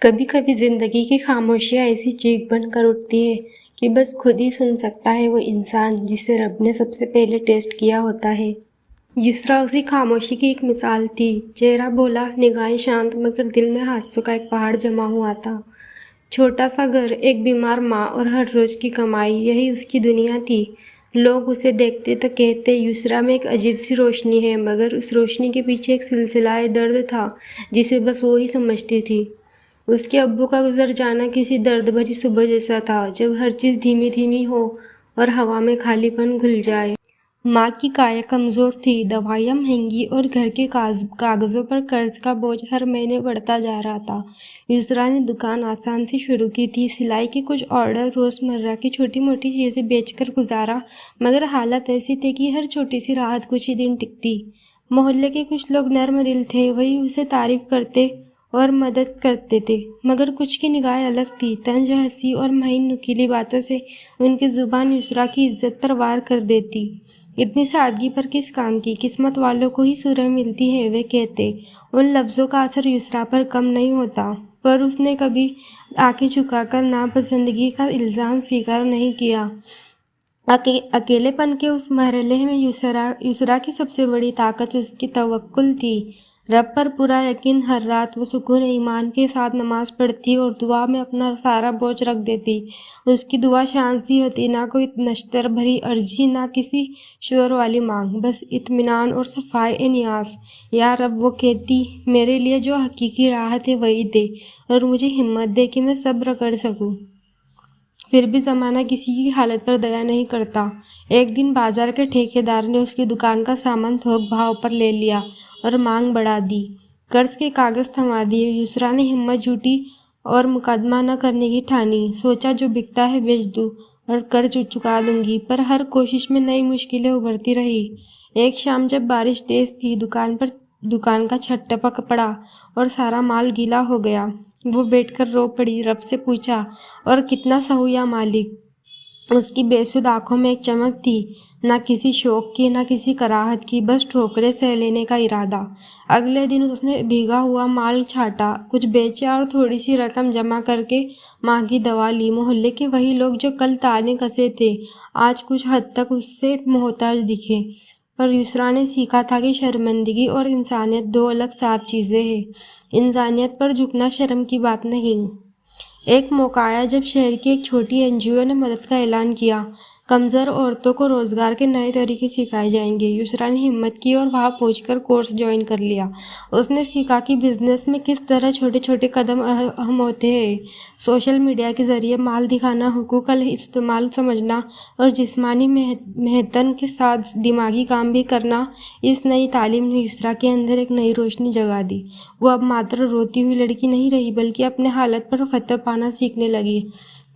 कभी कभी जिंदगी की खामोशियाँ ऐसी चीख बनकर उठती है कि बस खुद ही सुन सकता है वो इंसान जिसे रब ने सबसे पहले टेस्ट किया होता है। युसरा उसी खामोशी की एक मिसाल थी। चेहरा भोला, निगाहें शांत, मगर दिल में हादसों का एक पहाड़ जमा हुआ था। छोटा सा घर, एक बीमार माँ और हर रोज की कमाई, यही उसकी दुनिया थी। लोग उसे देखते तो कहते युसरा में एक अजीब सी रोशनी है, मगर उस रोशनी के पीछे एक सिलसिलाए दर्द था जिसे बस वो ही समझती थी। उसके अब्बू का गुजर जाना किसी दर्द भरी सुबह जैसा था, जब हर चीज़ धीमी धीमी हो और हवा में खालीपन घुल जाए। माँ की काया कमज़ोर थी, दवाइयाँ महंगी और घर के कागज़ों पर कर्ज का बोझ हर महीने बढ़ता जा रहा था। युसरा ने दुकान आसान से शुरू की थी, सिलाई के कुछ ऑर्डर, रोज़मर्रा की छोटी मोटी चीज़ें बेचकर गुजारा, मगर हालत ऐसी थी कि हर छोटी सी राहत कुछ ही दिन टिकती। मोहल्ले के कुछ लोग नर्म दिल थे, वही उसे तारीफ करते और मदद करते थे, मगर कुछ की निगाहें अलग थी। तंज हंसी और महीन नुकीली बातों से उनकी जुबान युसरा की इज्जत पर वार कर देती। इतनी सादगी पर किस काम की, किस्मत वालों को ही सुरह मिलती है, वे कहते। उन लफ्ज़ों का असर युसरा पर कम नहीं होता, पर उसने कभी आंखें झुकाकर नापसंदगी का इल्ज़ाम स्वीकार नहीं किया। अकेलेपन के उस मरहले में युसरा की सबसे बड़ी ताकत उसकी तवक्कुल थी। रब पर पूरा यकीन। हर रात वो सुकून ईमान के साथ नमाज पढ़ती और दुआ में अपना सारा बोझ रख देती। उसकी दुआ शांत सी होती, ना कोई नश्तर भरी अर्जी, ना किसी शोर वाली मांग, बस इत्मीनान और सफ़ाए नियाज़। या रब, वो कहती, मेरे लिए जो हकीकी राहत है वही दे, और मुझे हिम्मत दे कि मैं सब्र कर सकूं। फिर भी ज़माना किसी की हालत पर दया नहीं करता। एक दिन बाजार के ठेकेदार ने उसकी दुकान का सामान थोक भाव पर ले लिया और मांग बढ़ा दी। कर्ज के कागज़ थमा दिए। युसरा ने हिम्मत जुटी और मुकदमा न करने की ठानी। सोचा, जो बिकता है बेच दूँ और कर्ज चुका दूंगी, पर हर कोशिश में नई मुश्किलें उभरती रही। एक शाम जब बारिश तेज थी, दुकान का छत टपक पड़ा और सारा माल गीला हो गया। वो बैठकर रो पड़ी, रब से पूछा, और कितना सहूँ या मालिक। उसकी बेसुध आंखों में एक चमक थी, ना किसी शौक की, ना किसी कराहत की, बस ठोकरे सह लेने का इरादा। अगले दिन उसने भीगा हुआ माल छाटा, कुछ बेचा और थोड़ी सी रकम जमा करके माँ की दवा ली। मोहल्ले के वही लोग जो कल ताने कसे थे, आज कुछ हद तक उससे मोहताज दिखे। पर युसरा ने सीखा था कि शर्मिंदगी और इंसानियत दो अलग साफ चीज़ें हैं। इंसानियत पर झुकना शर्म की बात नहीं। एक मौका आया जब शहर की एक छोटी एनजीओ ने मदद का ऐलान किया। कमज़ोर औरतों को रोज़गार के नए तरीके सिखाए जाएंगे। युसरा ने हिम्मत की और वहाँ पहुंचकर कोर्स ज्वाइन कर लिया। उसने सीखा कि बिजनेस में किस तरह छोटे छोटे कदम अहम होते हैं। सोशल मीडिया के ज़रिए माल दिखाना, हुकूक का इस्तेमाल समझना और जिस्मानी मेहनत के साथ दिमागी काम भी करना। इस नई तालीम ने युसरा के अंदर एक नई रोशनी जगा दी। वो अब मात्र रोती हुई लड़की नहीं रही, बल्कि अपने हालत पर फतह पाना सीखने लगी।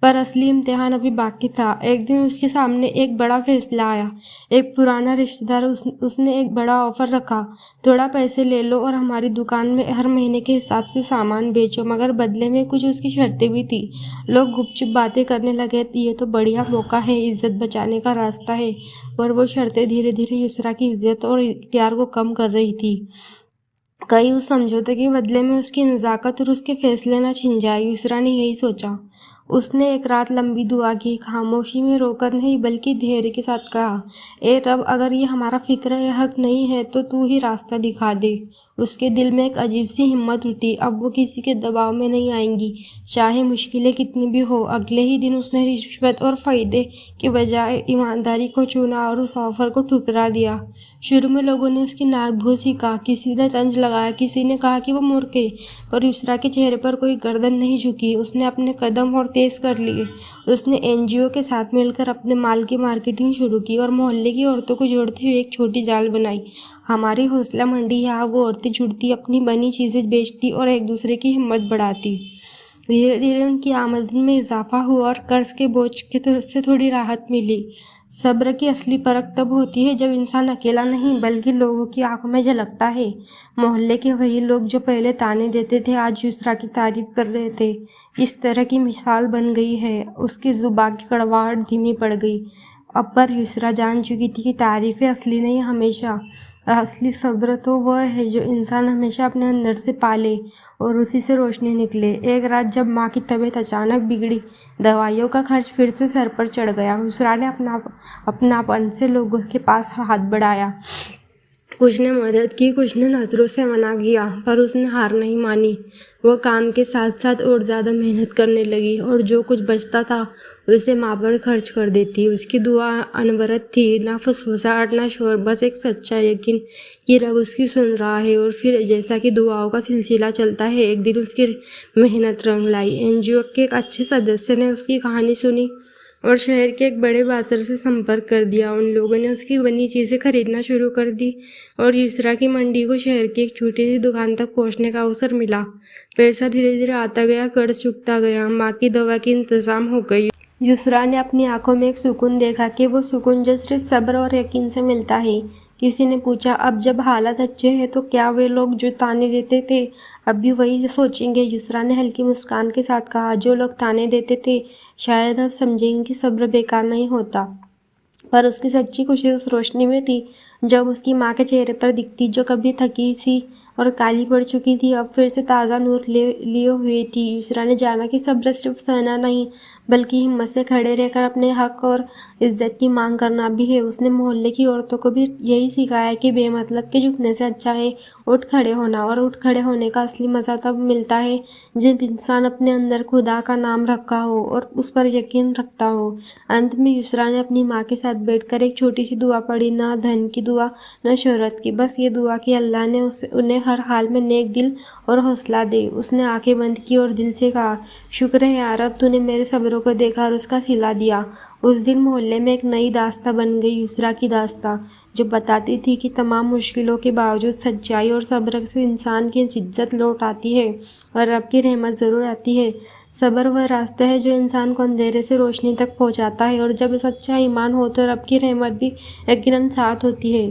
पर असली इम्तिहान अभी बाकी था। एक दिन उसके सामने एक बड़ा फैसला आया। एक पुराना रिश्तेदार उसने एक बड़ा ऑफर रखा, थोड़ा पैसे ले लो और हमारी दुकान में हर महीने के हिसाब से सामान बेचो, मगर बदले में कुछ उसकी शर्तें भी थी। लोग गुपचुप बातें करने लगे, ये तो बढ़िया मौका है, इज्जत बचाने का रास्ता है। पर वो शर्तें धीरे धीरे युसरा की इज्जत और इख्तियार को कम कर रही थी। कहीं उस समझौते के बदले में उसकी नज़ाकत और उसके फैसले न छिन जाए। युसरा ने यही सोचा। उसने एक रात लंबी दुआ की, खामोशी में रोकर नहीं बल्कि धैर्य के साथ कहा, ए रब, अगर ये हमारा फिक्र या हक नहीं है तो तू ही रास्ता दिखा दे। उसके दिल में एक अजीब सी हिम्मत उठी। अब वो किसी के दबाव में नहीं आएंगी, चाहे मुश्किलें कितनी भी हो। अगले ही दिन उसने रिश्वत और फ़ायदे के बजाय ईमानदारी को चुना और उस ऑफ़र को ठुकरा दिया। शुरू में लोगों ने उसकी नाक भूंसी का, किसी ने तंज लगाया, किसी ने कहा कि वो मूर्ख है, पर युसरा के चेहरे पर कोई गर्दन नहीं झुकी। उसने अपने कदम और तेज़ कर लिए। उसने एनजीओ के साथ मिलकर अपने माल की मार्केटिंग शुरू की और मोहल्ले की औरतों को जोड़ते हुए एक छोटी जाल बनाई। हमारी हौसला मंडी। यहाँ वो औरतें जुड़ती, अपनी बनी चीज़ें बेचती और एक दूसरे की हिम्मत बढ़ाती। धीरे धीरे उनकी आमदनी में इजाफा हुआ और कर्ज के बोझ से थोड़ी राहत मिली। सब्र की असली परख तब होती है जब इंसान अकेला नहीं बल्कि लोगों की आंखों में झलकता है। मोहल्ले के वही लोग जो पहले ताने देते थे, आज युसरा की तारीफ कर रहे थे। इस तरह की मिसाल बन गई है। उसकी जुबान की कड़वाहट धीमी पड़ गई। अब पर युसरा जान चुकी थी कि तारीफें असली नहीं, हमेशा اصلی صبر تو وہ ہے جو انسان ہمیشہ اپنے اندر سے پالے اور اسی سے روشنی نکلے۔ ایک رات جب ماں کی طبیعت اچانک بگڑی، دوائیوں کا خرچ پھر سے سر پر چڑھ گیا، یسریٰ نے اپناپن سے لوگوں کے پاس ہاتھ بڑھایا۔ کچھ نے مدد کی، کچھ نے نظروں سے منع کیا، پر اس نے ہار نہیں مانی۔ وہ کام کے ساتھ ساتھ اور زیادہ محنت کرنے لگی اور جو کچھ بچتا تھا اسے ماں پر خرچ کر دیتی۔ اس کی دعا انورت تھی، نہ فسفساہٹ نہ شور، بس ایک سچا یقین کہ رب اس کی سن رہا ہے۔ اور پھر جیسا کہ دعاؤں کا سلسلہ چلتا ہے، ایک دن اس کی محنت رنگ لائی۔ این جی او کے ایک اچھے سدسیہ نے اس کی کہانی سنی اور شہر کے ایک بڑے بازار سے سمپرک کر دیا۔ ان لوگوں نے اس کی بنی چیزیں خریدنا شروع کر دی اور یسریٰ کی منڈی کو شہر کی ایک چھوٹی سی دکان تک پہنچنے کا اوسر ملا۔ پیسہ دھیرے دھیرے آتا گیا، قرض چکتا گیا، ماں کی دوا کی انتظام ہو گئی۔ یسریٰ نے اپنی آنکھوں میں ایک سکون دیکھا کہ وہ سکون جو صرف صبر اور یقین سے ملتا ہے۔ کسی نے پوچھا، اب جب حالات اچھے ہیں تو کیا وہ لوگ جو طعنے دیتے تھے اب بھی وہی سوچیں گے؟ یسریٰ نے ہلکی مسکان کے ساتھ کہا، جو لوگ طعنے دیتے تھے شاید اب سمجھیں گے کہ صبر بیکار نہیں ہوتا۔ پر اس کی سچی خوشی اس روشنی میں تھی جب اس کی ماں کے چہرے پر دکھتی، جو کبھی تھکی سی اور کالی پڑ چکی تھی اب پھر سے تازہ نور لیے ہوئی تھی۔ یسریٰ نے جانا کہ صبر صرف سہنا نہیں بلکہ ہمت سے کھڑے رہ کر اپنے حق اور عزت کی مانگ کرنا بھی ہے۔ اس نے محلے کی عورتوں کو بھی یہی سکھایا کہ بے مطلب کے جھکنے سے اچھا ہے اٹھ کھڑے ہونا، اور اٹھ کھڑے ہونے کا اصلی مزہ تب ملتا ہے جب انسان اپنے اندر خدا کا نام رکھا ہو اور اس پر یقین رکھتا ہو۔ انت میں یسریٰ نے اپنی ماں کے ساتھ بیٹھ کر ایک چھوٹی سی دعا پڑھی، نہ دھن کی دعا نہ شہرت کی، بس یہ دعا کہ اللہ نے انہیں ہر حال میں نیک دل اور حوصلہ دے۔ اس نے آنکھیں بند کی اور دل سے کہا، شکر ہے یا رب، تو نے میرے صبر کو دیکھا اور اس کا صلہ دیا۔ اس دن محلے میں ایک نئی داستاں بن گئی، یسریٰ کی داستاں، جو بتاتی تھی کہ تمام مشکلوں کے باوجود سچائی اور صبر سے انسان کی عزت لوٹ آتی ہے اور رب کی رحمت ضرور آتی ہے۔ صبر وہ راستہ ہے جو انسان کو اندھیرے سے روشنی تک پہنچاتا ہے، اور جب سچا ایمان ہو تو رب کی رحمت بھی یقیناً ساتھ ہوتی ہے۔